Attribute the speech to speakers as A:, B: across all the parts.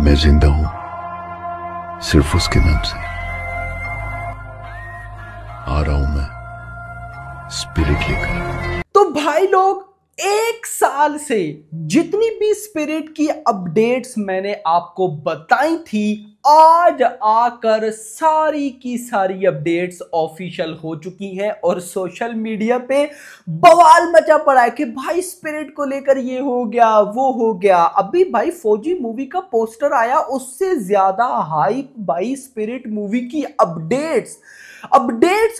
A: मैं जिंदा हूं सिर्फ उसके नाम से। आ रहा हूं मैं स्पिरिट लेकर।
B: तो भाई लोग, एक साल से जितनी भी स्पिरिट की अपडेट्स मैंने आपको बताई थी, आज आकर सारी की सारी अपडेट्स ऑफिशियल हो चुकी हैं और सोशल मीडिया पे बवाल मचा पड़ा है कि भाई स्पिरिट को लेकर ये हो गया वो हो गया। अभी भाई फौजी मूवी का पोस्टर आया, उससे ज्यादा हाइप भाई स्पिरिट मूवी की अपडेट्स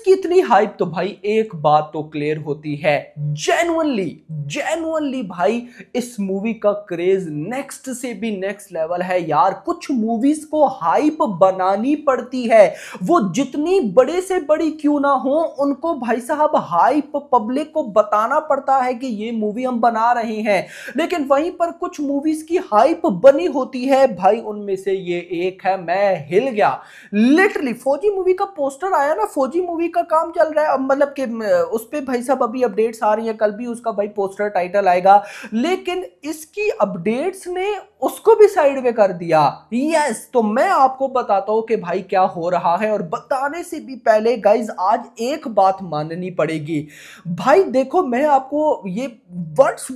B: की इतनी हाइप। तो भाई एक बात तो क्लियर होती है, जेन्युइनली भाई इस मूवी का क्रेज नेक्स्ट से भी नेक्स्ट लेवल है यार। कुछ मूवीज को हाइप बनानी पड़ती है, वो जितनी बड़े से बड़ी क्यों ना हो, उनको भाई साहब हाइप पब्लिक को बताना पड़ता है कि ये मूवी हम बना रहे हैं। लेकिन वहीं पर कुछ मूवीज की हाइप बनी होती है भाई, उनमें से ये एक है। मैं हिल गया लिटरली। फौजी मूवी का पोस्टर आया ना, फौजी मूवी का काम चल रहा है, मतलब कि उस पे भाई साहब अभी अपडेट्स आ रही है, कल भी उसका भाई पोस्टर टाइटल आएगा, लेकिन इसकी अपडेट्स ने उसको भी साइड में कर दिया। यस, तो मैं आपको बताता हूं कि भाई क्या हो रहा है। और बताने से भी पहले गाइज आज एक बात माननी पड़ेगी भाई। देखो, मैं आपको ये वर्ड्स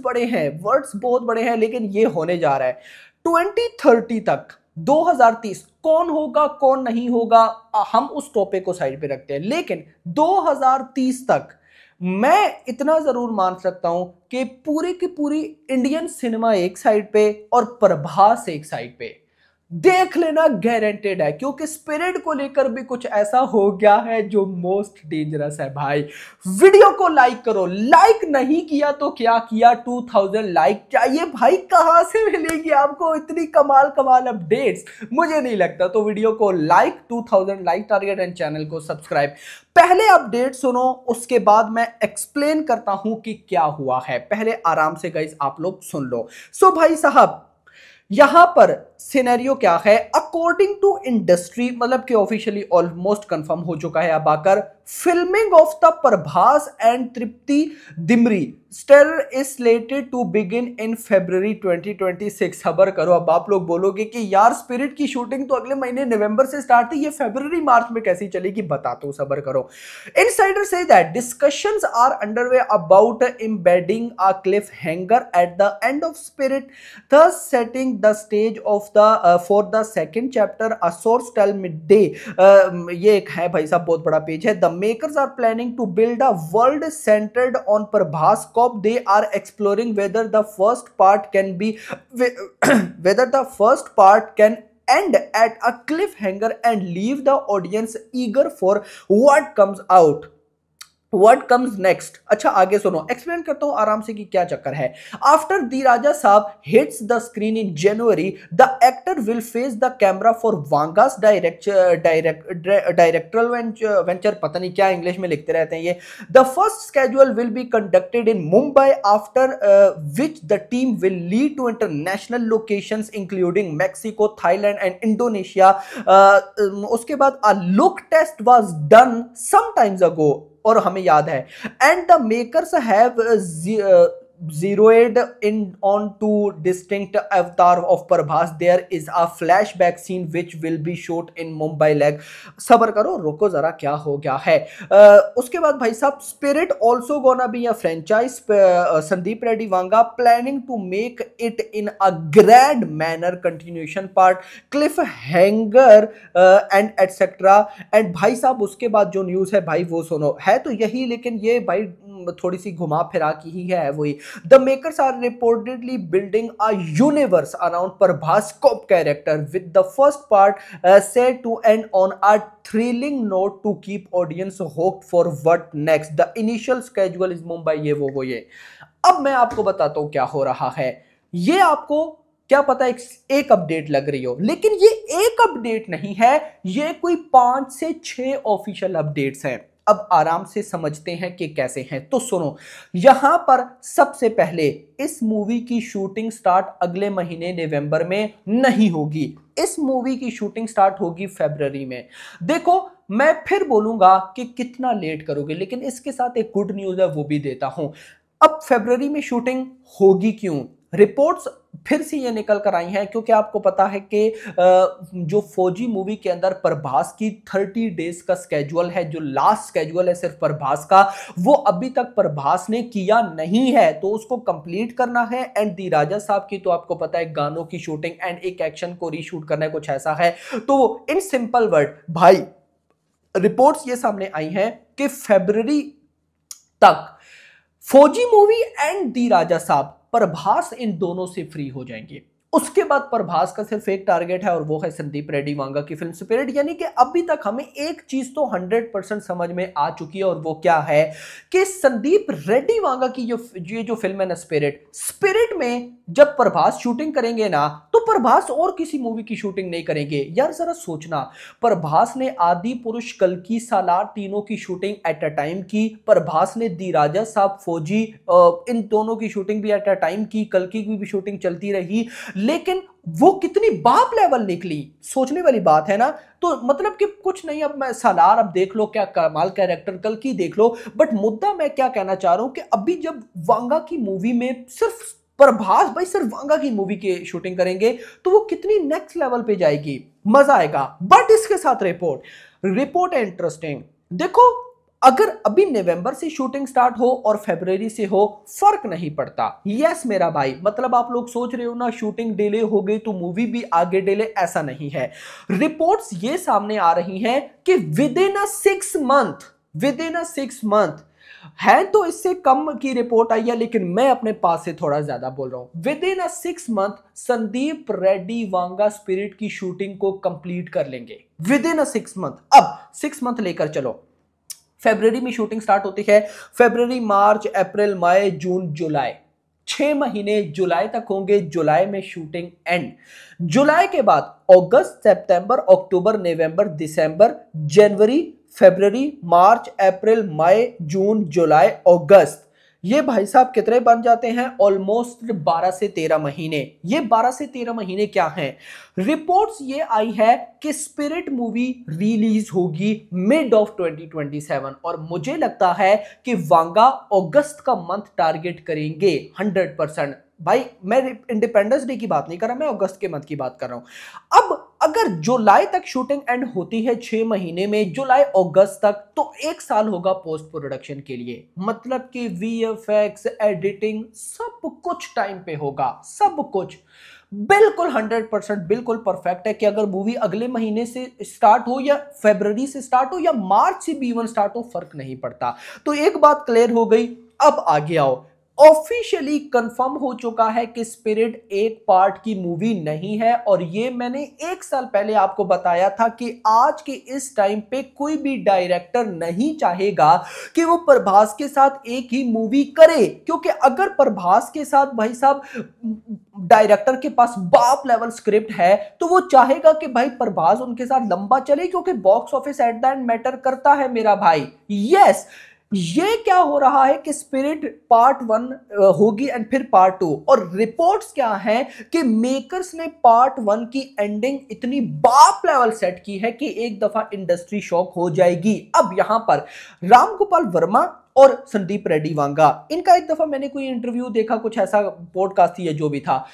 B: बहुत बड़े हैं, लेकिन ये होने जा रहा है 2030 तक, 2030 कौन होगा कौन नहीं होगा हम उस टॉपिक को साइड पे रखते हैं, लेकिन 2030 तक मैं इतना जरूर मान सकता हूं कि पूरी की पूरी इंडियन सिनेमा एक साइड पे और प्रभास एक साइड पे, देख लेना गारंटेड है। क्योंकि स्पिरिट को लेकर भी कुछ ऐसा हो गया है जो मोस्ट डेंजरस है भाई। वीडियो को लाइक करो, लाइक नहीं किया तो क्या किया, 2000 लाइक चाहिए भाई। कहां से मिलेगी आपको इतनी कमाल अपडेट्स, मुझे नहीं लगता। तो वीडियो को like, 2000 like target and channel को सब्सक्राइब। पहले अपडेट सुनो, उसके बाद मैं एक्सप्लेन करता हूं कि क्या हुआ है। पहले आराम से गाइस आप लोग सुन लो। सो भाई साहब, यहां पर सिनेरियो क्या है, अकॉर्डिंग टू इंडस्ट्री, मतलब कि ऑफिशियली ऑलमोस्ट कंफर्म हो चुका है अब आकर, filming of the Prabhas and Tripti Dimri star is slated to begin in February 2026। खबर करो, अब आप लोग बोलोगे कि यार स्पिरिट की शूटिंग तो अगले महीने नवंबर से स्टार्ट थी, ये फरवरी मार्च में कैसी चलेगी, बताता हूं, सबर करो। इनसाइडर से that discussions are underway about embedding a cliffhanger at the end of Spirit, thus setting the stage of the for the second chapter, a source tell midday। ये एक है भाई साहब, बहुत बड़ा पेज है। The makers are planning to build a world centered on Prabhas Cop। They are exploring whether the first part can be whether the first part can end at a cliffhanger and leave the audience eager for what comes next। अच्छा आगे सुनो, explain करता हूं आराम से कि क्या चक्कर है। After the Raja Saab hits the screen in January, the actor will face the camera for Vanga's directorial venture, पता नहीं क्या इंग्लिश में लिखते रहते हैं ये। The first schedule will be conducted in Mumbai, after which the team will lead to international locations including Mexico, Thailand and Indonesia. उसके बाद a look test was done some times ago, और हमें याद है, and the makers have zeroed in on two distinct avatar of Prabhas। There is a flashback scene which will be shot in Mumbai leg। सबर करो, रुको जरा, क्या हो गया है। उसके बाद भाई साहब, Spirit also gonna be a franchise, Sandeep Reddy Vanga planning to make it in a grand manner, continuation part, cliffhanger and etcetera. And भाई साहब उसके बाद जो न्यूज है भाई वो सुनो, है तो यही, लेकिन ये भाई थोड़ी सी घुमा फिरा की ही है वही। The makers are reportedly building a universe around Prabhas Cop character, with the first part said to end on a thrilling note to keep audience hooked for what next। The initial schedule is Mumbai, ये वो ये। अब मैं आपको बताता हूं क्या हो रहा है। ये आपको क्या पता एक अपडेट लग रही हो, लेकिन ये एक अपडेट नहीं है, ये कोई 5 से 6 ऑफिशियल अपडेट्स हैं। अब आराम से समझते हैं कि कैसे हैं। तो सुनो, यहां पर सबसे पहले इस मूवी की शूटिंग स्टार्ट अगले महीने नवंबर में नहीं होगी, इस मूवी की शूटिंग स्टार्ट होगी फरवरी में। देखो, मैं फिर बोलूंगा कि कितना लेट करोगे, लेकिन इसके साथ एक गुड न्यूज है वो भी देता हूं। अब फरवरी में शूटिंग होगी क्यों? रिपोर्ट्स फिर से ये निकल कर आई हैं, क्योंकि आपको पता है कि जो फौजी मूवी के अंदर प्रभास की 30 डेज का स्केड्यूल है, जो लास्ट स्केड्यूल है सिर्फ प्रभास का, वो अभी तक प्रभास ने किया नहीं है, तो उसको कंप्लीट करना है। एंड दी राजा साहब की तो आपको पता है गानों की शूटिंग एंड एक एक्शन को रीशूट करना है, कुछ ऐसा है। तो इन सिंपल वर्ड भाई रिपोर्ट्स ये सामने आई हैं कि फरवरी तक फौजी मूवी एंड दी राजा साहब प्रभास इन दोनों से फ्री हो जाएंगे। उसके बाद प्रभास का सिर्फ एक टारगेट है और वो है संदीप रेड्डी वांगा की फिल्म स्पिरिट। यानी कि अभी तक हमें एक चीज तो 100% समझ में आ चुकी है, और वो क्या है कि संदीप रेड्डी वांगा की जो फिल्म है ना स्पिरिट में जब प्रभास शूटिंग करेंगे ना, तो प्रभास और किसी मूवी की शूटिंग नहीं करेंगे। यार जरा सोचना, प्रभास ने आदि पुरुष, कल्कि, सालार तीनों की शूटिंग एट अ टाइम की। प्रभास ने दी राजा साहब, फौजी, इन दोनों की शूटिंग भी एट अ टाइम की। कल्कि की भी शूटिंग चलती रही, लेकिन वो कितनी बाप लेवल निकली, सोचने वाली बात है ना। तो मतलब कि कुछ नहीं, अब मैं सालार अब देख लो क्या कमाल कैरेक्टर, कल्कि देख लो, बट मुद्दा मैं क्या कहना चाह रहा हूं कि अभी जब वांगा की मूवी में सिर्फ प्रभास भाई सिर्फ वांगा की मूवी की शूटिंग करेंगे, तो वो कितनी नेक्स्ट लेवल पे जाएगी, मजा आएगा। बट इसके साथ रिपोर्ट है इंटरेस्टिंग। देखो, अगर अभी नवंबर से शूटिंग स्टार्ट हो और फरवरी से हो, फर्क नहीं पड़ता। यस मेरा भाई, मतलब आप लोग सोच रहे हो ना शूटिंग डिले हो गई तो मूवी भी आगे डिले, ऐसा नहीं है। रिपोर्ट्स ये सामने आ रही हैं कि विद इन अ 6 मंथ है, तो इससे कम की रिपोर्ट आई है, लेकिन मैं अपने पास से थोड़ा ज्यादा बोल रहा हूं। With in a 6 month Sandeep Reddy Vanga spirit की शूटिंग को कंप्लीट कर लेंगे विद इन अ 6 मंथ। अब 6 मंथ लेकर चलो, फरवरी में शूटिंग स्टार्ट होती है, फरवरी, मार्च, अप्रैल, मई, जून, जुलाई, 6 महीने जुलाई तक होंगे। जुलाई में शूटिंग एंड। जुलाई के बाद अगस्त, सितंबर, अक्टूबर, नवंबर, दिसंबर, जनवरी, फरवरी, मार्च, अप्रैल, मई, जून, जुलाई, अगस्त, ये भाई साहब कितने बन जाते हैं? ऑलमोस्ट 12 से 13 महीने। ये 12 से 13 महीने क्या हैं? रिपोर्ट्स ये आई है कि स्पिरिट मूवी रिलीज होगी मिड ऑफ 2027, और मुझे लगता है कि वांगा अगस्त का मंथ टारगेट करेंगे 100%। भाई मैं इंडिपेंडेंस डे की बात नहीं कर रहा, मैं अगस्त के मंथ की बात कर रहा हूं। अब अगर जुलाई तक शूटिंग एंड होती है 6 महीने में, जुलाई अगस्त तक, तो 1 साल होगा पोस्ट प्रोडक्शन के लिए। मतलब कि वीएफएक्स, एडिटिंग, सब कुछ टाइम पे होगा, सब कुछ बिल्कुल 100% बिल्कुल परफेक्ट है। कि अगर मूवी अगले महीने से स्टार्ट हो या फरवरी से स्टार्ट हो या मार्च से भी स्टार्ट हो, फर्क नहीं पड़ता। तो एक बात क्लियर हो गई। अब आगे आओ, ऑफिशियली कंफर्म हो चुका है कि स्पिरिट एक पार्ट की मूवी नहीं है, और ये मैंने 1 साल पहले आपको बताया था कि आज के इस टाइम पे कोई भी डायरेक्टर नहीं चाहेगा कि वो प्रभास के साथ एक ही मूवी करे, क्योंकि अगर प्रभास के साथ भाई साहब डायरेक्टर के पास बाप लेवल स्क्रिप्ट है, तो वो चाहेगा कि भाई प्रभास उनके साथ लंबा चले, क्योंकि box office at the and matter करता है मेरा भाई। यस, ये क्या हो रहा है कि स्पिरिट पार्ट 1 होगी एंड फिर पार्ट 2, और रिपोर्ट्स क्या हैं कि मेकर्स ने पार्ट 1 की एंडिंग इतनी बाप लेवल सेट की है कि एक दफा इंडस्ट्री शॉक हो जाएगी। अब यहां पर राम गोपाल वर्मा और संदीप रेड्डी वांगा, इनका एक दफा मैंने कोई इंटरव्यू देखा, कुछ ऐसा पॉडकास्ट या जो भी था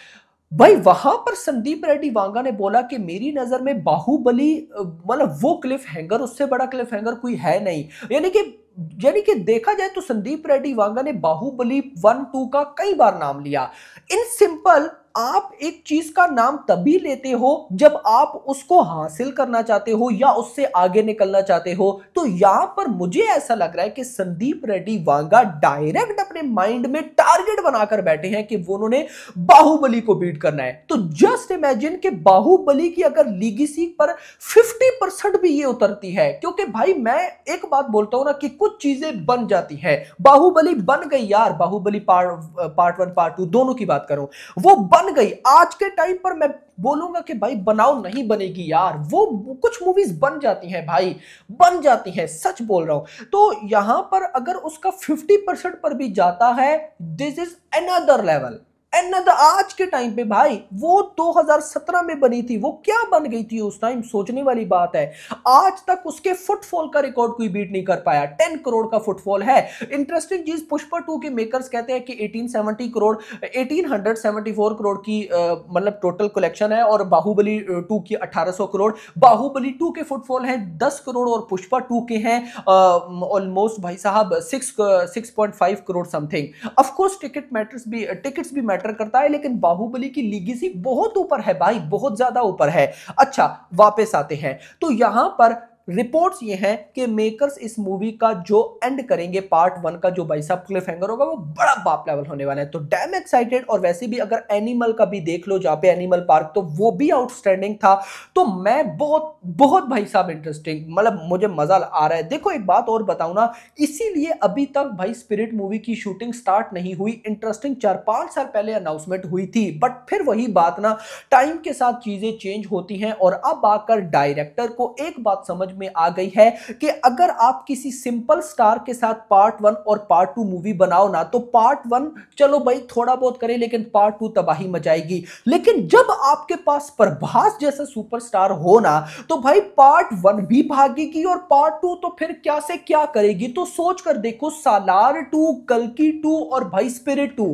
B: भाई, वहां पर संदीप रेड्डी वांगा ने बोला कि मेरी नजर में बाहुबली मतलब वो क्लिफ हैंगर, उससे बड़ा क्लिफ हैंगर कोई है नहीं। यानी कि देखा जाए तो संदीप रेड्डी वांगा ने बाहुबली 1-2 का कई बार नाम लिया। इन सिंपल, आप एक चीज का नाम तभी लेते हो जब आप उसको हासिल करना चाहते हो या उससे आगे निकलना चाहते हो। तो यहां पर मुझे ऐसा लग रहा है कि संदीप रेड्डी वांगा डायरेक्ट अपने माइंड में टारगेट बनाकर बैठे हैं कि वो उन्होंने बाहुबली को बीट करना है। तो जस्ट इमेजिन कि बाहुबली की अगर लीगेसी पर 50% भी ये उतरती है, क्योंकि भाई मैं एक बात बोलता हूं ना कि कुछ चीजें बन जाती है। बाहुबली बन गई यार, बाहुबली पार्ट 1 पार्ट 2 दोनों की बात करूं, वो बन गई। आज के टाइम पर मैं बोलूंगा कि भाई बनाओ नहीं बनेगी यार, वो कुछ मूवीज बन जाती हैं भाई, बन जाती हैं, सच बोल रहा हूं। तो यहां पर अगर उसका 50% पर भी जाता है, this is another level, and आज के टाइम पे भाई वो 2017 में बनी थी, वो क्या बन गई थी उस टाइम, सोचने वाली बात है। आज तक उसके फुटफॉल का रिकॉर्ड कोई बीट नहीं कर पाया, 10 करोड़ का फुटफॉल है। इंटरेस्टिंग चीज, पुष्पा 2 के मेकर्स कहते हैं कि 1870 करोड़ 1874 करोड़ की मतलब टोटल कलेक्शन है, और बाहुबली 2 की 1800 करोड़। बाहुबली 2 के फुटफॉल हैं 10 करोड़ और पुष्पा 2 के हैं ऑलमोस्ट भाई साहब 6.5 crore something. Of course tickets भी मैटर करता है, लेकिन बाहुबली की लीगेसी बहुत ऊपर है भाई, बहुत ज्यादा ऊपर है। अच्छा, वापस आते हैं तो यहां पर रिपोर्ट्स ये हैं कि मेकर्स इस मूवी का जो एंड करेंगे पार्ट 1 का, जो भाई साहब क्लिफ हैंगर होगा, वो बड़ा बाप लेवल होने वाला है। तो डैम एक्साइटेड। और वैसे भी अगर एनिमल का भी देख लो, जहां पे एनिमल पार्क, तो वो भी आउटस्टैंडिंग था। तो मैं बहुत बहुत भाई साहब इंटरेस्टिंग, मतलब मुझे मजा आ रहा है। देखो एक बात और बताऊं ना, इसीलिए अभी तक भाई स्पिरिट मूवी की शूटिंग स्टार्ट नहीं हुई। इंटरेस्टिंग 4-5 साल पहले अनाउंसमेंट हुई थी, बट फिर वही बात ना, टाइम के साथ चीजें चेंज होती हैं। और अब आकर डायरेक्टर को एक बात समझ में आ गई है कि अगर आप किसी सिंपल स्टार के साथ पार्ट 1 और पार्ट 2 मूवी बनाओ ना, तो पार्ट 1 चलो भाई थोड़ा बहुत करे, लेकिन पार्ट 2 तबाही मचाएगी। लेकिन जब आपके पास प्रभास जैसा सुपरस्टार हो ना, तो भाई पार्ट 1 भी भागेगी और पार्ट 2 तो फिर क्या से क्या करेगी। तो सोच कर देखो, सालार 2, कल्कि 2 और भाई स्पिरिट 2,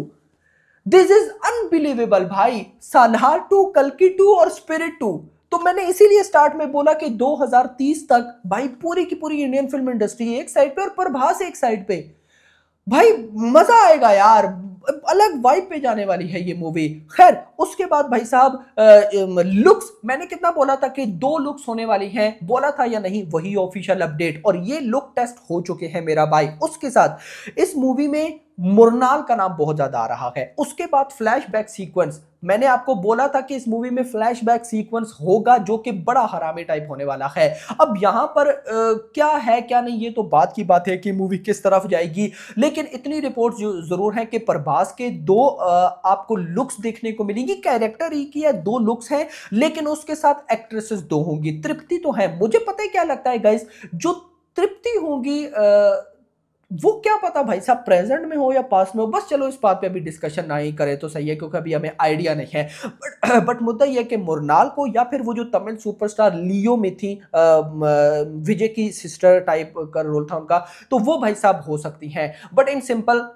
B: दिस इज अनबिलीवेबल भाई। सालार 2, कल्कि 2 और स्पिरिट 2। तो मैंने इसीलिए स्टार्ट में बोला कि 2030 तक भाई पूरी की पूरी इंडियन फिल्म इंडस्ट्री एक साइड पे और प्रभास एक साइड पे, भाई मजा आएगा यार, अलग वाइब पे जाने वाली है ये मूवी। खैर उसके बाद भाई साहब लुक्स, मैंने कितना बोला था कि 2 लुक्स होने वाली हैं, बोला था या नहीं, वही ऑफिशियल अपडेट, और ये लुक टेस्ट हो चुके हैं मेरा भाई। उसके साथ इस मूवी में मुरनाल का नाम बहुत ज्यादा आ रहा है। उसके बाद फ्लैशबैक सीक्वेंस, मैंने आपको बोला था कि इस मूवी में फ्लैशबैक सीक्वेंस होगा, जो कि बड़ा हरामी टाइप होने वाला है। अब यहां पर क्या है क्या नहीं, ये तो बात की बात है कि मूवी किस तरफ जाएगी। लेकिन इतनी रिपोर्ट जरूर है कि प्रभास के 2 आपको लुक्स देखने को मिलेंगी। कैरेक्टर ही की है, 2 लुक्स हैं, लेकिन उसके साथ एक्ट्रेसेस 2 होंगी। तृप्ति तो है, मुझे पता है क्या लगता है गाइस, जो तृप्ति होंगी वो क्या पता भाई साहब प्रेजेंट में हो या पास्ट में हो, बस चलो इस बात पे अभी डिस्कशन ना ही करें तो सही है, क्योंकि अभी हमें आइडिया नहीं है। बट मुद्दा यह कि मुरनाल को, या फिर वो जो तमिल सुपरस्टार लियो में थी, विजय की सिस्टर टाइप का रोल था उनका, तो वो भाई साहब हो सकती हैं। बट इन सिंपल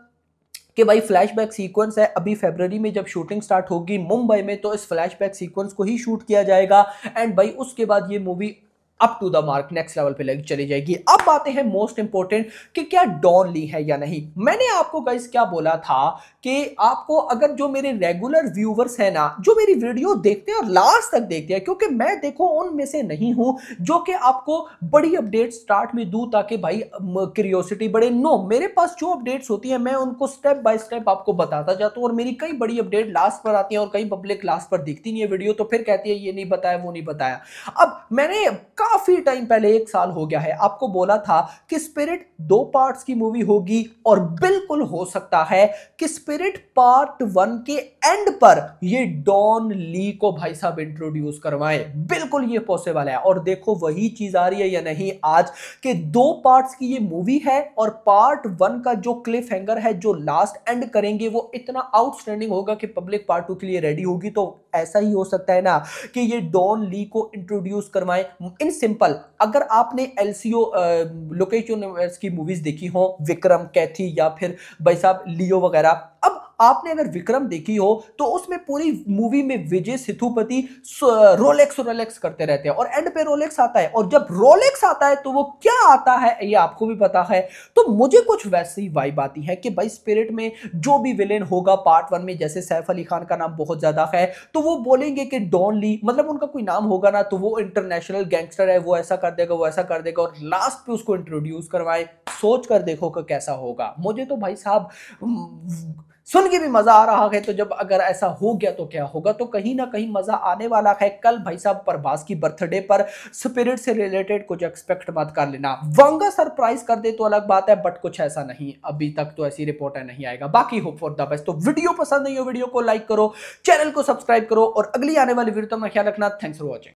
B: कि भाई फ्लैशबैक सीक्वेंस है, अभी फरवरी में जब शूटिंग स्टार्ट होगी मुंबई में, तो इस फ्लैशबैक सीक्वेंस को ही शूट किया जाएगा। एंड भाई उसके बाद ये movie up to the mark next level पे चली जाएगी। अब बातें हैं मोस्ट इंपोर्टेंट कि क्या डॉन ली है या नहीं। मैंने आपको गाइस क्या बोला था कि आपको, अगर जो मेरे रेगुलर व्यूवर्स हैं ना, जो मेरी वीडियो देखते हैं और लास्ट तक देखते हैं, क्योंकि मैं देखो उनमें से नहीं हूं जो कि आपको बड़ी अपडेट स्टार्ट में दूं ताकि भाई क्यूरियोसिटी बढ़े। नो, मेरे पास जो अपडेट्स होती है मैं उनको स्टेप बाय स्टेप आपको बताता जाता हूं, और मेरी कई बड़ी अपडेट लास्ट पर आती है और कई पब्लिक लास्ट पर दिखती नहीं है वीडियो, तो फिर कहती है ये नहीं बताया वो नहीं बताया। अब मैंने काफी टाइम पहले, 1 साल हो गया है, आपको बोला था कि स्पिरिट 2 पार्ट्स की मूवी होगी, और बिल्कुल हो सकता है कि स्पिरिट पार्ट 1 के एंड पर ये डॉन ली को भाई साहब इंट्रोड्यूस करवाएं। बिल्कुल ये पॉसिबल है। और देखो वही चीज आ रही है या नहीं आज, कि 2 पार्ट्स की ये मूवी है, और पार्ट 1 का जो क्लिफ हैंगर है, जो लास्ट एंड करेंगे, वो इतना आउटस्टैंडिंग होगा कि पब्लिक पार्ट 2 के लिए रेडी होगी। तो ऐसा ही हो सकता है ना कि ये डॉन ली को इंट्रोड्यूस करवाएं। इन सिंपल, अगर आपने एलसीओ लोकेश यूनिवर्स की मूवीज देखी हो, विक्रम, कैथी या फिर भाई साहब लियो वगैरह, अब आपने अगर विक्रम देखी हो तो उसमें पूरी मूवी में विजय सेतुपति रोलेक्स करते रहते हैं, और एंड पे रोलेक्स आता है, और जब रोलेक्स आता है तो वो क्या आता है ये आपको भी पता है। तो मुझे कुछ वैसे ही वाइब आती है कि भाई स्पिरिट में जो भी विलेन होगा पार्ट 1 में, जैसे सैफ अली खान का नाम बहुत ज्यादा है, तो वो बोलेंगे कि डॉन ली, मतलब उनका कोई नाम होगा ना, तो वो इंटरनेशनल गैंगस्टर है, वो ऐसा कर देगा, वो ऐसा कर देगा, और लास्ट पे उसको इंट्रोड्यूस करवाए। सोच कर देखो कि कैसा होगा। मुझे तो भाई साहब सुन के भी मजा आ रहा है। तो जब अगर ऐसा हो गया तो क्या होगा, तो कहीं ना कहीं मजा आने वाला है। कल भाई साहब प्रभास की बर्थडे पर स्पिरिट से रिलेटेड कुछ एक्सपेक्ट मत कर लेना। वांगा सरप्राइज कर दे तो अलग बात है, बट कुछ ऐसा नहीं, अभी तक तो ऐसी रिपोर्ट है नहीं आएगा। बाकी होप फॉर द बेस्ट। तो वीडियो पसंद नहीं हो, वीडियो को लाइक करो, चैनल को सब्सक्राइब करो, और अगली आने वाली वीडियो में ख्याल रखना। Thanks for watching.